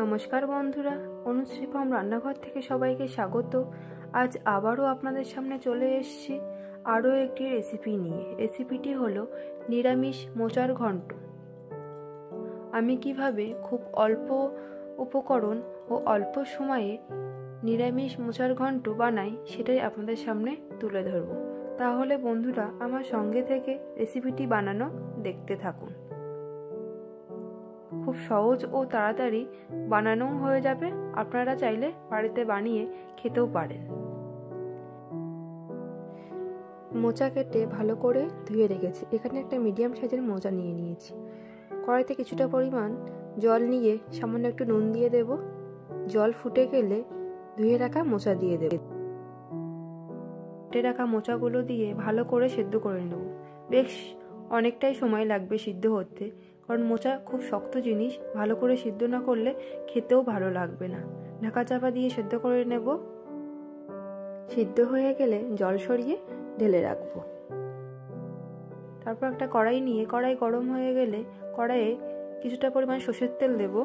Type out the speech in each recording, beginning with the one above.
নমস্কার বন্ধুরা, অনুশ্রী ফার্ম রান্নাঘর থেকে সবাইকে স্বাগত। আজ আবারও আপনাদের সামনে চলে এসেছি আরও একটি রেসিপি নিয়ে। রেসিপিটি হলো নিরামিষ মোচার ঘন্ট। আমি কিভাবে খুব অল্প উপকরণ ও অল্প সময়ে নিরামিষ মোচার ঘন্ট বানাই সেটাই আপনাদের সামনে তুলে ধরব। তাহলে বন্ধুরা আমার সঙ্গে থেকে রেসিপিটি বানানো দেখতে থাকুন। খুব সহজ ও তাড়াতাড়ি বানানোও হয়ে যাবে। আপনারা চাইলে বাড়িতে বানিয়ে খেতেও পারেন। মোচা কেটে ভালো করে ধুয়ে রেখেছি। এখানে একটা মিডিয়াম সাইজের মোচা নিয়ে নিয়েছি। কড়াইতে কিছুটা পরিমাণ জল নিয়ে সামান্য একটু নুন দিয়ে দেব। জল ফুটে গেলে ধুয়ে রাখা মোচা দিয়ে দেব। কেটে রাখা মোচাগুলো দিয়ে ভালো করে সেদ্ধ করে নেব। বেশ অনেকটাই সময় লাগবে সিদ্ধ হতে, কারণ মোচা খুব শক্ত জিনিস। ভালো করে সিদ্ধ না করলে খেতেও ভালো লাগবে না। ঢাকা চাপা দিয়ে সেদ্ধ করে নেব। সিদ্ধ হয়ে গেলে জল সরিয়ে ঢেলে রাখবো। তারপর একটা কড়াই নিয়ে কড়াই গরম হয়ে গেলে কড়াইয়ে কিছুটা পরিমাণ সর্ষের তেল দেব।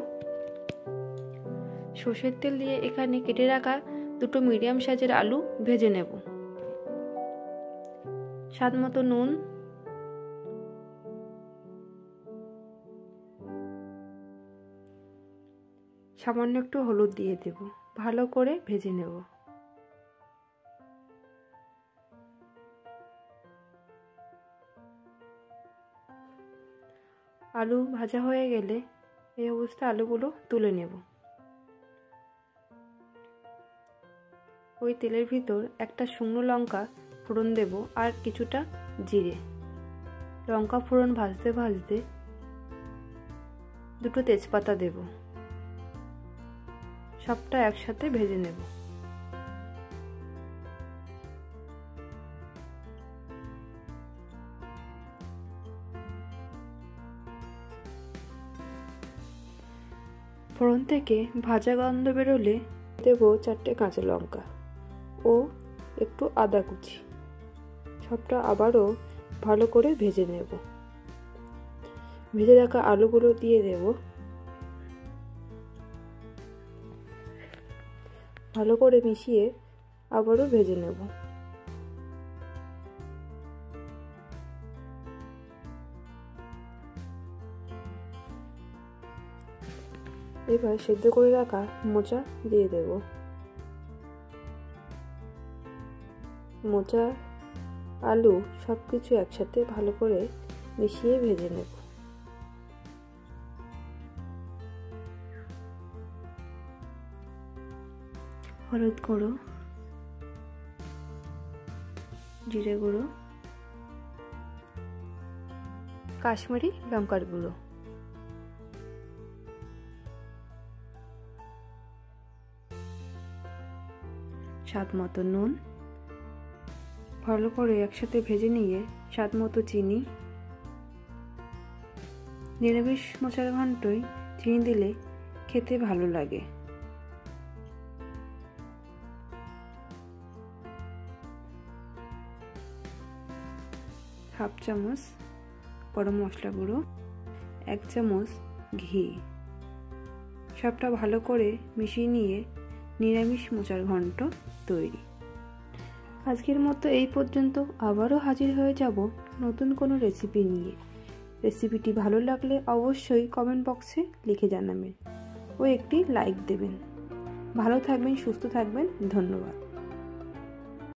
সর্ষের তেল দিয়ে এখানে কেটে রাখা দুটো মিডিয়াম সাইজের আলু ভেজে নেব। স্বাদ মতো নুন, সামান্য একটু হলুদ দিয়ে দেব। ভালো করে ভেজে নেব। আলু ভাজা হয়ে গেলে এই অবস্থায় আলুগুলো তুলে নেব। ওই তেলের ভিতর একটা শুকনো লঙ্কা ফোড়ন দেব আর কিছুটা জিরে। লঙ্কা ফোড়ন ভাজতে ভাজতে দুটো তেজপাতা দেব। সবটা একসাথে ভেজে নেব। ফোড়ন থেকে ভাজা গন্ধ বেরোলে দেব 4টে কাঁচা লঙ্কা ও একটু আদা কুচি। সবটা আবারও ভালো করে ভেজে নেব। ভেজে রাখা আলুগুলো দিয়ে দেব। ভালো করে মিশিয়ে আবারও ভেজে নেব। এবার সেদ্ধ করে রাখা মোচা দিয়ে দেব। মোচা আলু সবকিছু একসাথে ভালো করে মিশিয়ে ভেজে নেব। হলুদ গুঁড়ো, জিরে গুঁড়ো, কাশ্মীরি লঙ্কার গুঁড়ো, স্বাদ মতো নুন। ভালো করে একসাথে ভেজে নিয়ে স্বাদ মতো চিনি। নিরামিষ মোচার ঘন্টই চিনি দিলে খেতে ভালো লাগে। হাফ চামচ গরম মশলা গুঁড়ো, 1 চামচ ঘি। সবটা ভালো করে মিশিয়ে নিয়ে নিরামিষ মোচার ঘন্ট তৈরি। আজকের মতো এই পর্যন্ত। আবারও হাজির হয়ে যাব নতুন কোনো রেসিপি নিয়ে। রেসিপিটি ভালো লাগলে অবশ্যই কমেন্ট বক্সে লিখে জানাবেন ও একটি লাইক দেবেন। ভালো থাকবেন, সুস্থ থাকবেন। ধন্যবাদ।